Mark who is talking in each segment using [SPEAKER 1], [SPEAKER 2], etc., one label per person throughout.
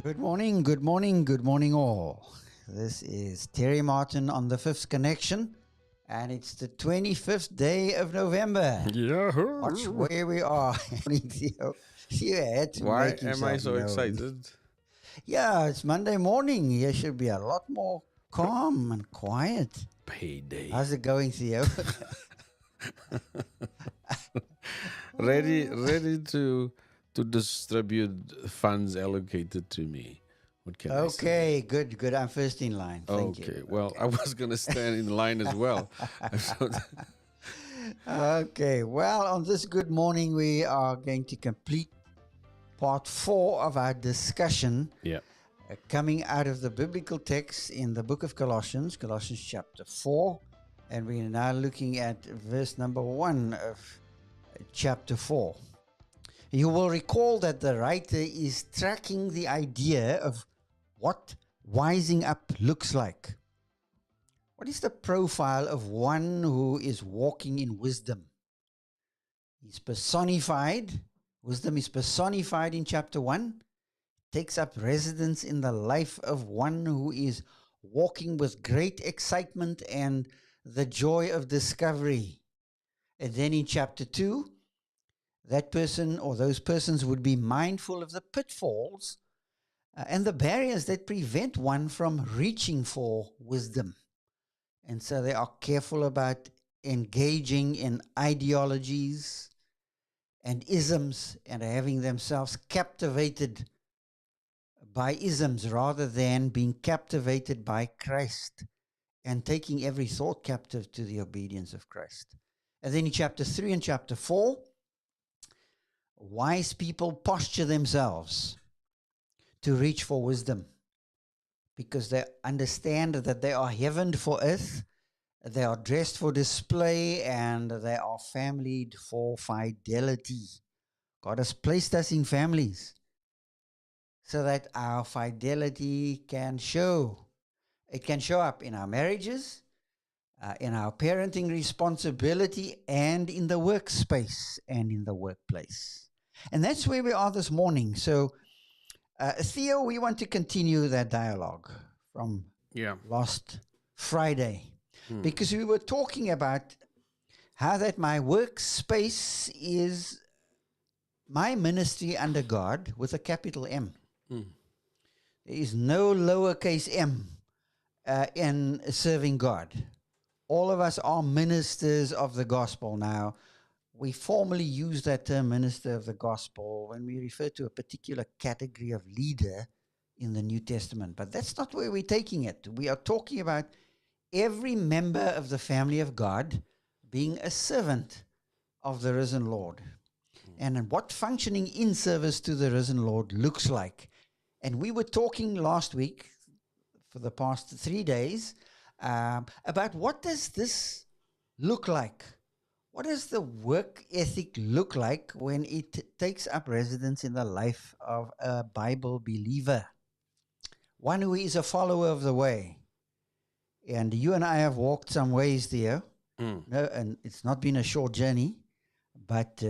[SPEAKER 1] Good morning, good morning, all. This is Terry Martin on the Fifth Connection, and it's the 25th day of November. Watch
[SPEAKER 2] Yahoo!
[SPEAKER 1] where we are. Theo had to
[SPEAKER 2] Why
[SPEAKER 1] make
[SPEAKER 2] am I
[SPEAKER 1] himself
[SPEAKER 2] so
[SPEAKER 1] known.
[SPEAKER 2] excited?
[SPEAKER 1] Yeah, it's Monday morning. Here should be a lot more calm and quiet.
[SPEAKER 2] Payday.
[SPEAKER 1] How's it going, Theo?
[SPEAKER 2] ready to distribute funds allocated to me. What can I say?
[SPEAKER 1] Okay, good. I'm first in line. Thank you.
[SPEAKER 2] Okay. Well, I was gonna stand in line as well. So
[SPEAKER 1] Okay, well, on this good morning, we are going to complete part 4 of our discussion
[SPEAKER 2] yeah.
[SPEAKER 1] coming out of the biblical text in the book of Colossians, Colossians chapter 4, and we are now looking at verse number 1 of chapter 4. You will recall that the writer is tracking the idea of what wising up looks like. What is the profile of one who is walking in wisdom? He's personified. Wisdom is personified in chapter 1. Takes up residence in the life of one who is walking with great excitement and the joy of discovery. And then in chapter 2, that person or those persons would be mindful of the pitfalls and the barriers that prevent one from reaching for wisdom. And so they are careful about engaging in ideologies and isms and having themselves captivated by isms rather than being captivated by Christ and taking every thought captive to the obedience of Christ. And then in chapter 3 and chapter 4, wise people posture themselves to reach for wisdom because they understand that they are heavened for earth, they are dressed for display, and they are familied for fidelity. God has placed us in families so that our fidelity can show. It can show up in our marriages, in our parenting responsibility, and in the workspace and in the workplace. And that's where we are this morning. So, Theo, we want to continue that dialogue from
[SPEAKER 2] Yeah.
[SPEAKER 1] last Friday because we were talking about how that my workspace is my ministry under God with a capital M. There is no lowercase m in serving God. All of us are ministers of the gospel. Now, we formally use that term minister of the gospel when we refer to a particular category of leader in the New Testament. But that's not where we're taking it. We are talking about every member of the family of God being a servant of the risen Lord. And what functioning in service to the risen Lord looks like. And we were talking last week, for the past 3 days, about what does this look like? What does the work ethic look like when it takes up residence in the life of a Bible believer? One who is a follower of the way. And you and I have walked some ways there. No, and it's not been a short journey, but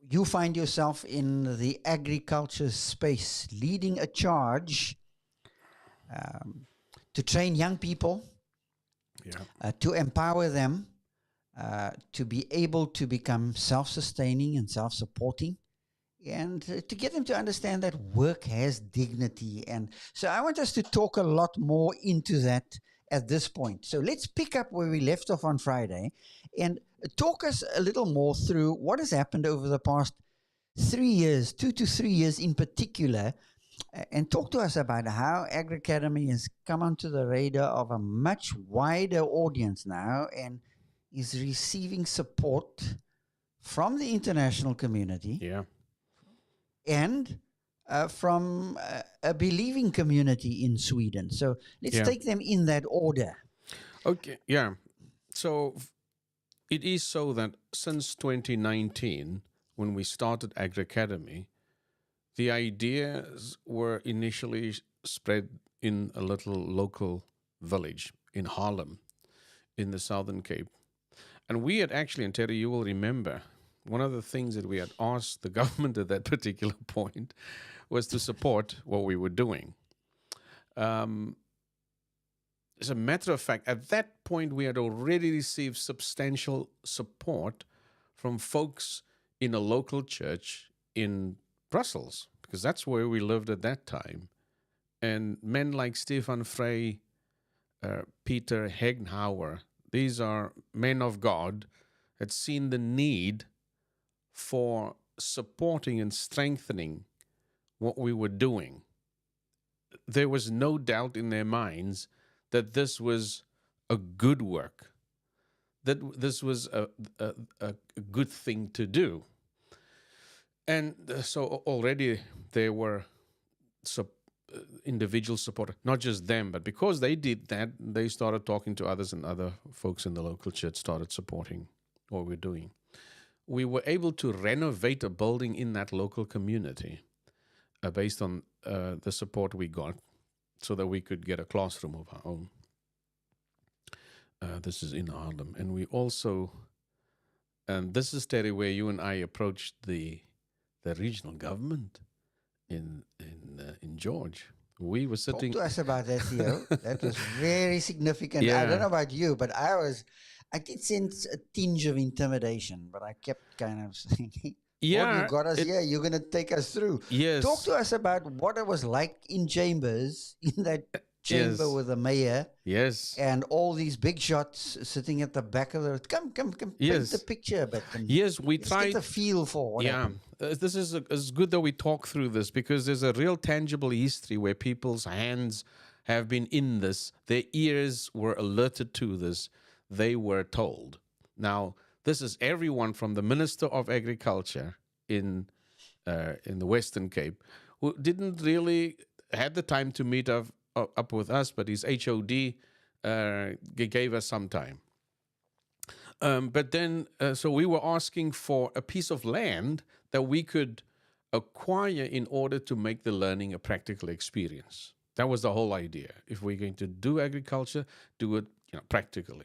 [SPEAKER 1] you find yourself in the agriculture space, leading a charge to train young people, to empower them, to be able to become self-sustaining and self-supporting, and to get them to understand that work has dignity. And so I want us to talk a lot more into that at this point. So let's pick up where we left off on Friday and talk us a little more through what has happened over the past 3 years, 2 to 3 years in particular, and talk to us about how Agri Academy has come onto the radar of a much wider audience now and is receiving support from the international community and from a believing community in Sweden. So let's take them in that order.
[SPEAKER 2] Okay. Yeah. So it is so that since 2019, when we started Agri Academy, the ideas were initially spread in a little local village in Haarlem, in the Southern Cape. And we had actually, and Terry, you will remember, one of the things that we had asked the government at that particular point was to support what we were doing. As a matter of fact, at that point, we had already received substantial support from folks in a local church in Brussels, because that's where we lived at that time. And men like Stefan Frey, Peter Hegnhauer, these are men of God, had seen the need for supporting and strengthening what we were doing. There was no doubt in their minds that this was a good work, that this was a good thing to do. And so already there were individual support, not just them, but because they did that, they started talking to others, and other folks in the local church started supporting what we're doing. We were able to renovate a building in that local community based on the support we got, so that we could get a classroom of our own. This is in Harlem. And we also, and this is, Terry, where you and I approached the regional government in George. We were sitting.
[SPEAKER 1] Talk to us about that, Theo. That was very significant.
[SPEAKER 2] Yeah.
[SPEAKER 1] I don't know about you, but I did sense a tinge of intimidation, but I kept kind of thinking,
[SPEAKER 2] Yeah,
[SPEAKER 1] you got us here. You're going to take us through.
[SPEAKER 2] Yes.
[SPEAKER 1] Talk to us about what it was like in chambers, in that chamber
[SPEAKER 2] Yes.
[SPEAKER 1] with the mayor.
[SPEAKER 2] Yes.
[SPEAKER 1] And all these big shots sitting at the back of the... Come,
[SPEAKER 2] Yes.
[SPEAKER 1] paint the picture a bit.
[SPEAKER 2] Yes, we
[SPEAKER 1] let's
[SPEAKER 2] tried.
[SPEAKER 1] get a feel for what happened.
[SPEAKER 2] This is it's good that we talk through this, because there's a real tangible history where people's hands have been in this. Their ears were alerted to this. They were told. Now, this is everyone from the Minister of Agriculture in the Western Cape, who didn't really had the time to meet up with us, but his HOD gave us some time. But then, so we were asking for a piece of land that we could acquire in order to make the learning a practical experience. That was the whole idea. If we're going to do agriculture, do it practically.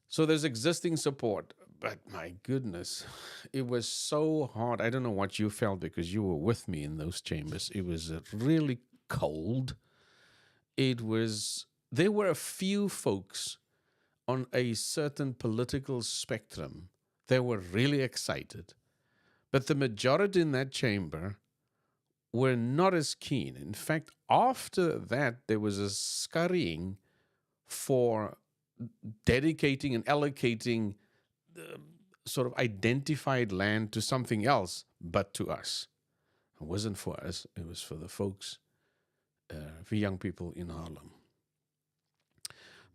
[SPEAKER 2] So there's existing support, but my goodness, it was so hard. I don't know what you felt, because you were with me in those chambers. It was really cold. There were a few folks on a certain political spectrum that were really excited, but the majority in that chamber were not as keen. In fact, after that, there was a scurrying for dedicating and allocating sort of identified land to something else, but to us. It wasn't for us. It was for the folks, for young people in Harlem.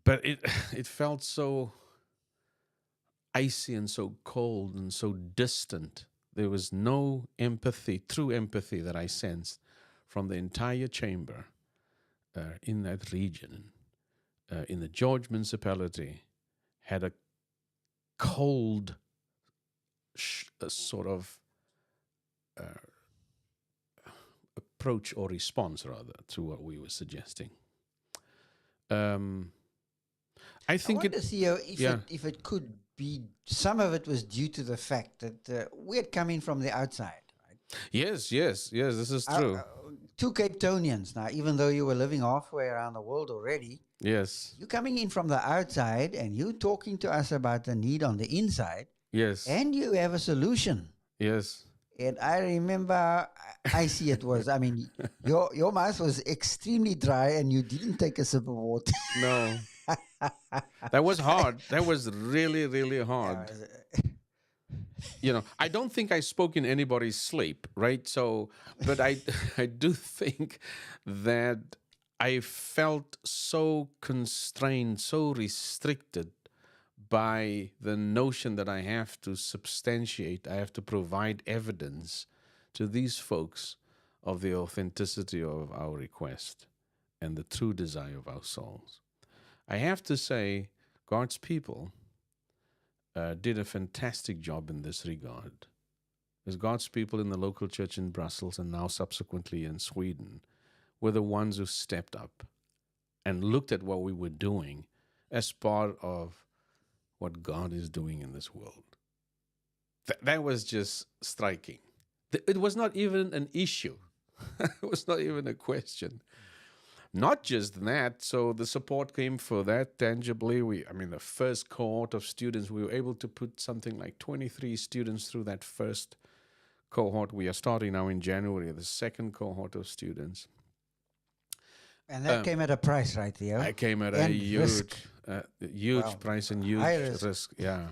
[SPEAKER 2] But it felt so icy and so cold and so distant. There was no empathy, true empathy, that I sensed from the entire chamber in that region. In the George municipality, had a cold sort of approach, or response rather, to what we were suggesting. I think
[SPEAKER 1] wonder, Theo, if it could be, some of it was due to the fact that we had come in from the outside. Right?
[SPEAKER 2] Yes, this is true.
[SPEAKER 1] Two Cape Townians now, even though you were living halfway around the world already.
[SPEAKER 2] Yes.
[SPEAKER 1] You're coming in from the outside and you talking to us about the need on the inside.
[SPEAKER 2] Yes.
[SPEAKER 1] And you have a solution.
[SPEAKER 2] Yes.
[SPEAKER 1] And I remember, I see it was, I mean, your mouth was extremely dry and you didn't take a sip of water.
[SPEAKER 2] No. That was hard. That was really, really hard. I don't think I spoke in anybody's sleep, right? So, but I do think that I felt so constrained, so restricted by the notion that I have to substantiate, I have to provide evidence to these folks of the authenticity of our request and the true desire of our souls. I have to say, God's people did a fantastic job in this regard. Because God's people in the local church in Brussels, and now subsequently in Sweden, were the ones who stepped up and looked at what we were doing as part of what God is doing in this world. That was just striking. It was not even an issue. It was not even a question. Not just that, so the support came for that tangibly. The first cohort of students, we were able to put something like 23 students through that first cohort. We are starting now in January, the second cohort of students.
[SPEAKER 1] And that came at a price, right, Theo?
[SPEAKER 2] I came at a
[SPEAKER 1] And
[SPEAKER 2] huge,
[SPEAKER 1] risk.
[SPEAKER 2] huge price and huge
[SPEAKER 1] High risk.
[SPEAKER 2] risk. Yeah,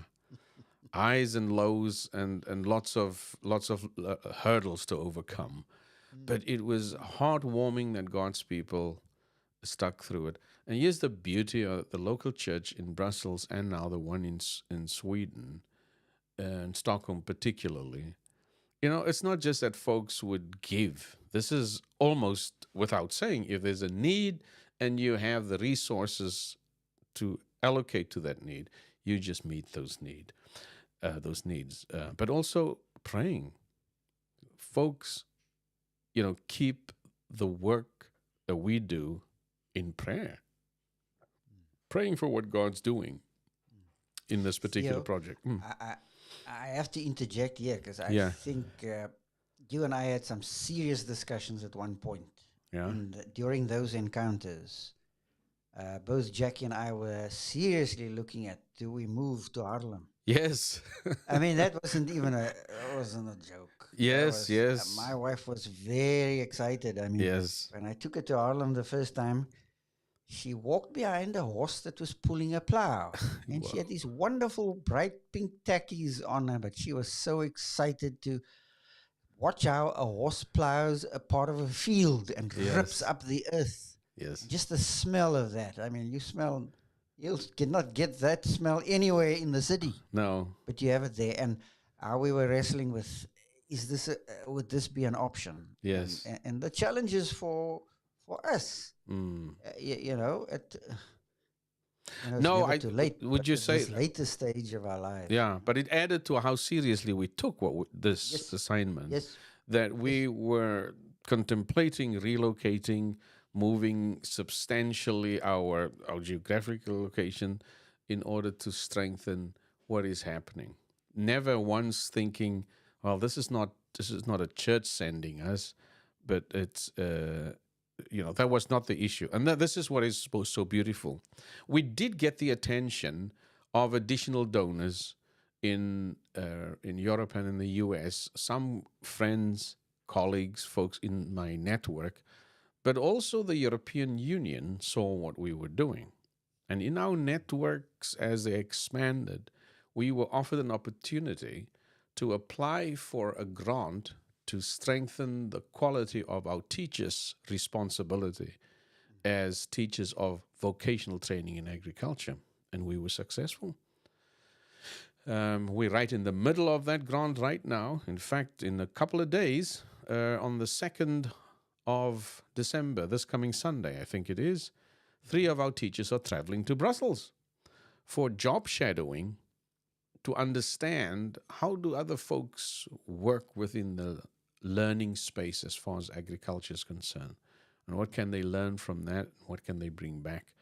[SPEAKER 2] highs and lows, and lots of hurdles to overcome. But it was heartwarming that God's people stuck through it. And here's the beauty of the local church in Brussels, and now the one in Sweden, and Stockholm particularly. It's not just that folks would give. This is almost without saying, if there's a need and you have the resources to allocate to that need, you just meet those needs. But also praying. Folks, keep the work that we do in prayer. Praying for what God's doing in this particular project.
[SPEAKER 1] I have to interject here because I think you and I had some serious discussions at one point.
[SPEAKER 2] Yeah.
[SPEAKER 1] And during those encounters, both Jackie and I were seriously looking at, do we move to Harlem?
[SPEAKER 2] Yes.
[SPEAKER 1] That wasn't even a joke.
[SPEAKER 2] Yes, yes.
[SPEAKER 1] My wife was very excited.
[SPEAKER 2] Yes.
[SPEAKER 1] When I took her to Harlem the first time, she walked behind a horse that was pulling a plow. And she had these wonderful bright pink tackies on her, but she was so excited to watch how a horse plows a part of a field and rips up the earth.
[SPEAKER 2] Yes.
[SPEAKER 1] Just the smell of that. You cannot get that smell anywhere in the city.
[SPEAKER 2] No.
[SPEAKER 1] But you have it there. And we were wrestling with, would this be an option?
[SPEAKER 2] Yes.
[SPEAKER 1] And the challenge is for us.
[SPEAKER 2] No,
[SPEAKER 1] too late.
[SPEAKER 2] Would you say
[SPEAKER 1] this later stage of our lives?
[SPEAKER 2] Yeah, but it added to how seriously we took this assignment.
[SPEAKER 1] Yes.
[SPEAKER 2] That we were contemplating relocating, moving substantially our geographical location in order to strengthen what is happening. Never once thinking, well, this is not a church sending us, but it's that was not the issue. And this is what is so beautiful. We did get the attention of additional donors in Europe and in the US, some friends, colleagues, folks in my network, but also the European Union saw what we were doing. And in our networks, as they expanded, we were offered an opportunity to apply for a grant to strengthen the quality of our teachers' responsibility as teachers of vocational training in agriculture. And we were successful. We're right in the middle of that grant right now. In fact, in a couple of days, on the 2nd of December, this coming Sunday, I think it is, 3 of our teachers are traveling to Brussels for job shadowing to understand how do other folks work within the learning space as far as agriculture is concerned. And what can they learn from that? What can they bring back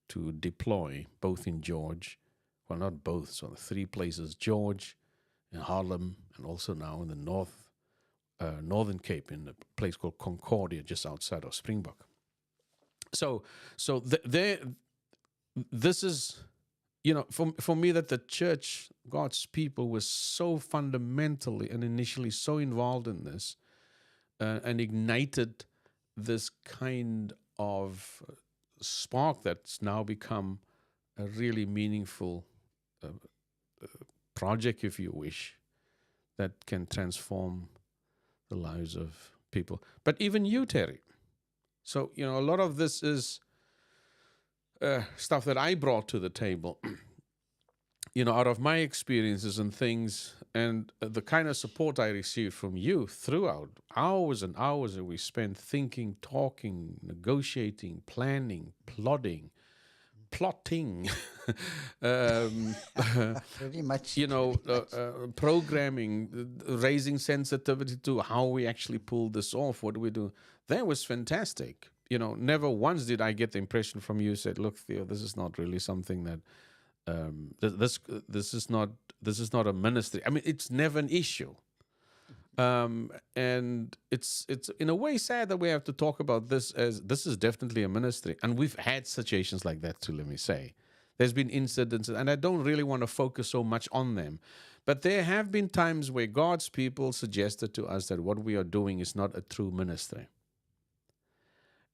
[SPEAKER 2] to deploy both in George, well, not both, so the 3 places, George, in Harlem, and also now in the Northern Cape, in a place called Concordia, just outside of Springbok. This is, for me, that the church, God's people, was so fundamentally and initially so involved in this and ignited this kind of spark that's now become a really meaningful project, if you wish, that can transform the lives of people. But even you, Terry. So, a lot of this is stuff that I brought to the table, out of my experiences and things, and the kind of support I received from you throughout hours and hours that we spent thinking, talking, negotiating, planning, plotting,
[SPEAKER 1] pretty much,
[SPEAKER 2] programming, raising sensitivity to how we actually pull this off. What do we do? That was fantastic. Never once did I get the impression from you said, "Look, Theo, this is not really something that this is not a ministry." I mean, it's never an issue. And it's in a way sad that we have to talk about this, as this is definitely a ministry, and we've had situations like that too. Let me say, there's been incidents, and I don't really want to focus so much on them, but there have been times where God's people suggested to us that what we are doing is not a true ministry,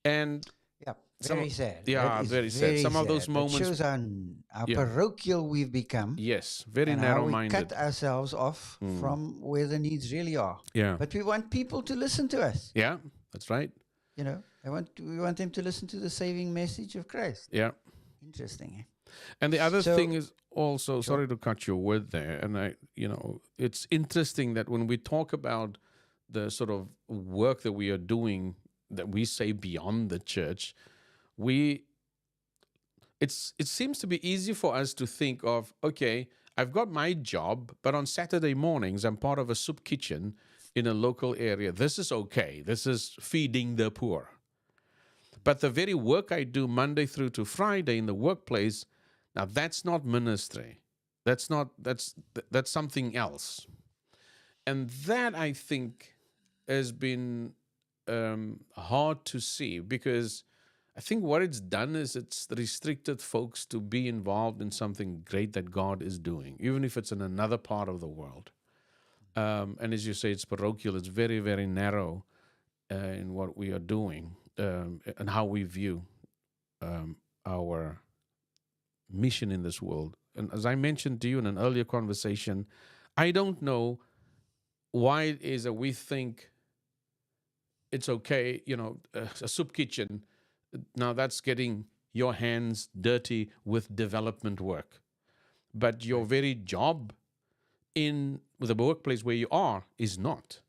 [SPEAKER 2] and
[SPEAKER 1] Yeah,
[SPEAKER 2] some,
[SPEAKER 1] very sad. That
[SPEAKER 2] yeah,
[SPEAKER 1] is
[SPEAKER 2] very sad.
[SPEAKER 1] very
[SPEAKER 2] Some of those
[SPEAKER 1] sad. That
[SPEAKER 2] moments,
[SPEAKER 1] shows how
[SPEAKER 2] yeah,
[SPEAKER 1] parochial we've become
[SPEAKER 2] yes, very
[SPEAKER 1] and how we cut
[SPEAKER 2] narrow-minded.
[SPEAKER 1] ourselves off from where the needs really are.
[SPEAKER 2] Yeah,
[SPEAKER 1] But we want people to listen to us.
[SPEAKER 2] yeah, that's right.
[SPEAKER 1] You know, we want them to listen to the saving message of Christ.
[SPEAKER 2] Yeah.
[SPEAKER 1] Interesting. Eh?
[SPEAKER 2] And the other
[SPEAKER 1] So,
[SPEAKER 2] thing is also,
[SPEAKER 1] sure.
[SPEAKER 2] sorry to cut your word there, and it's interesting that when we talk about the sort of work that we are doing, that we say beyond the church, we it seems to be easy for us to think of, okay, I've got my job, but on Saturday mornings I'm part of a soup kitchen in a local area. This is okay. This is feeding the poor. But the very work I do Monday through to Friday in the workplace, now that's not ministry. That's something else. And that, I think, has been hard to see, because I think what it's done is it's restricted folks to be involved in something great that God is doing, even if it's in another part of the world. And as you say, it's parochial. It's very, very narrow in what we are doing, and how we view our mission in this world. And as I mentioned to you in an earlier conversation, I don't know why it is that we think it's okay, a soup kitchen, now that's getting your hands dirty with development work. But your very job in the workplace where you are is not.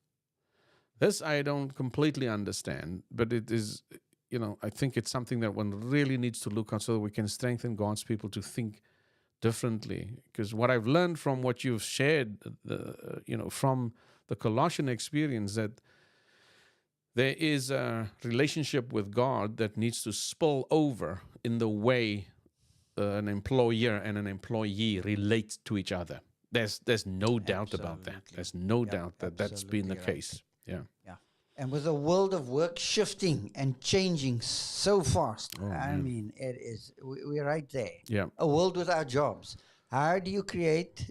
[SPEAKER 2] This I don't completely understand, but it is, I think it's something that one really needs to look at so that we can strengthen God's people to think differently. Because what I've learned from what you've shared, from the Colossian experience, that there is a relationship with God that needs to spill over in the way an employer and an employee relate to each other. There's no doubt about that.
[SPEAKER 1] Absolutely.
[SPEAKER 2] There's no
[SPEAKER 1] Yeah,
[SPEAKER 2] doubt that that's been the
[SPEAKER 1] absolutely right.
[SPEAKER 2] case. Yeah.
[SPEAKER 1] Yeah. And with the world of work shifting and changing so fast,
[SPEAKER 2] Oh,
[SPEAKER 1] I
[SPEAKER 2] man.
[SPEAKER 1] mean, we're right there.
[SPEAKER 2] Yeah.
[SPEAKER 1] A world without jobs. How do you create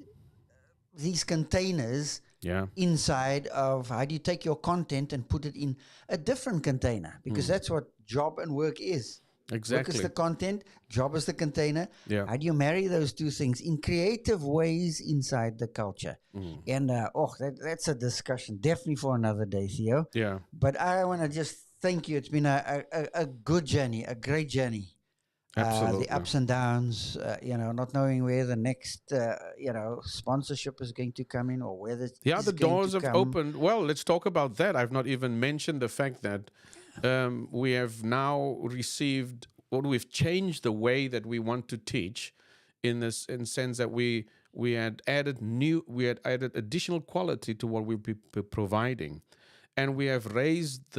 [SPEAKER 1] these containers
[SPEAKER 2] Yeah.
[SPEAKER 1] inside of, how do you take your content and put it in a different container? Because that's what job and work is. Work is
[SPEAKER 2] Exactly.
[SPEAKER 1] the content, job is the container.
[SPEAKER 2] Yeah.
[SPEAKER 1] How do you marry those two things in creative ways inside the culture? And that's a discussion definitely for another day, Theo.
[SPEAKER 2] Yeah.
[SPEAKER 1] But I want to just thank you. It's been a good journey, a great journey. The
[SPEAKER 2] Absolutely.
[SPEAKER 1] ups and downs, not knowing where the next, sponsorship is going to come in, or whether it's
[SPEAKER 2] Yeah, the
[SPEAKER 1] going
[SPEAKER 2] doors
[SPEAKER 1] to
[SPEAKER 2] have
[SPEAKER 1] come.
[SPEAKER 2] opened. Well, let's talk about that. I've not even mentioned the fact that we have now received, or we've changed the way that we want to teach, in sense that we had added additional quality to what we'll be providing, and we have raised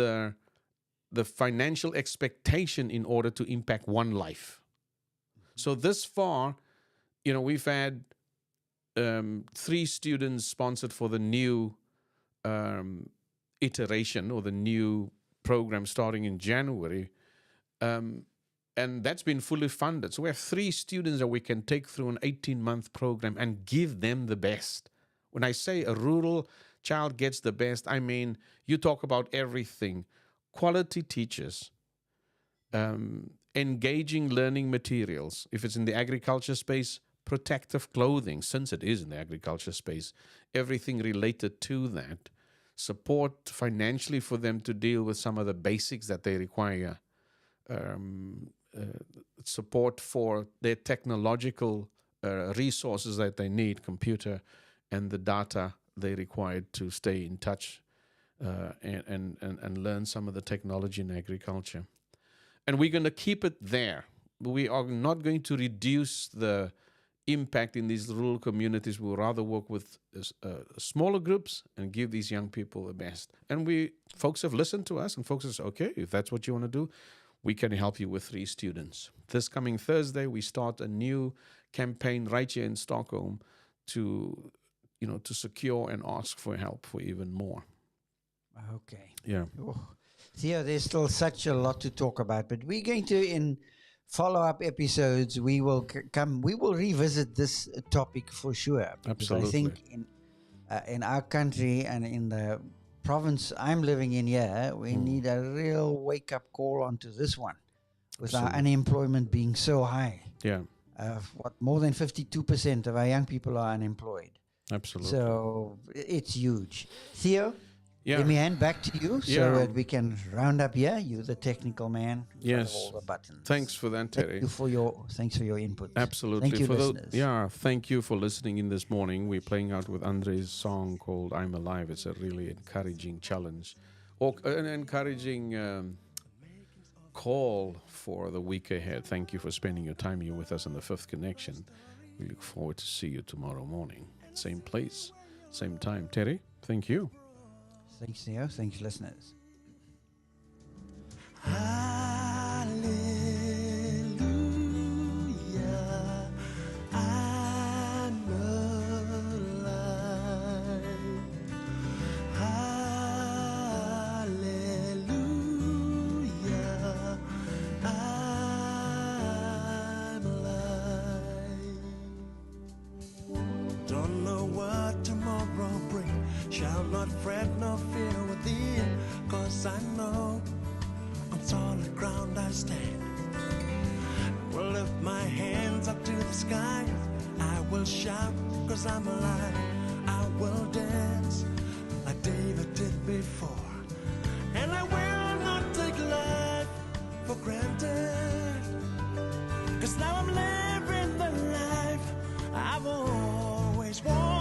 [SPEAKER 2] the financial expectation in order to impact one life. So this far, we've had 3 students sponsored for the new iteration, or the new program starting in January. And that's been fully funded. So we have 3 students that we can take through an 18-month program and give them the best. When I say a rural child gets the best, I mean, you talk about everything. Quality teachers, engaging learning materials. If it's in the agriculture space, protective clothing, since it is in the agriculture space, everything related to that. Support financially for them to deal with some of the basics that they require. Support for their technological resources that they need, computer and the data they required to stay in touch and learn some of the technology in agriculture. And we're going to keep it there. We are not going to reduce the impact in these rural communities. We'll rather work with smaller groups and give these young people the best. And folks have listened to us, and folks have said, okay, if that's what you want to do, we can help you with 3 students. This coming Thursday, we start a new campaign right here in Stockholm to secure and ask for help for even more.
[SPEAKER 1] Okay.
[SPEAKER 2] Yeah.
[SPEAKER 1] Oh. Theo, there's still such a lot to talk about, but we're going to, in follow-up episodes, we will we will revisit this topic for sure, because I
[SPEAKER 2] Absolutely.
[SPEAKER 1] think in our country and in the province I'm living in here, we need a real wake-up call onto this one, with our
[SPEAKER 2] Absolutely.
[SPEAKER 1] unemployment being so high.
[SPEAKER 2] Yeah.
[SPEAKER 1] More than 52% of our young people are unemployed.
[SPEAKER 2] Absolutely.
[SPEAKER 1] So it's huge. Theo,
[SPEAKER 2] Yeah.
[SPEAKER 1] let me hand back to you so
[SPEAKER 2] Yeah.
[SPEAKER 1] that we can round up here. You're the technical man. In front of
[SPEAKER 2] Yes.
[SPEAKER 1] all the buttons.
[SPEAKER 2] Thanks for that, Terry.
[SPEAKER 1] Thanks for your input.
[SPEAKER 2] Absolutely.
[SPEAKER 1] Thank you,
[SPEAKER 2] for
[SPEAKER 1] listeners.
[SPEAKER 2] thank you for listening in this morning. We're playing out with Andre's song called I'm Alive. It's a really encouraging challenge, or an encouraging call for the week ahead. Thank you for spending your time here with us on the Fifth Connection. We look forward to see you tomorrow morning. Same place, same time. Terry, thank you.
[SPEAKER 1] Thanks, Theo. Thanks, listeners.
[SPEAKER 3] Hallelujah, I'm alive. Hallelujah, I'm alive. Don't know what tomorrow brings, shall not fret nor fear within, 'cause I know on solid ground I stand. Will lift my hands up to the sky. I will shout 'cause I'm alive. I will dance like David did before. And I will not take life for granted, 'cause now I'm living the life I've always wanted.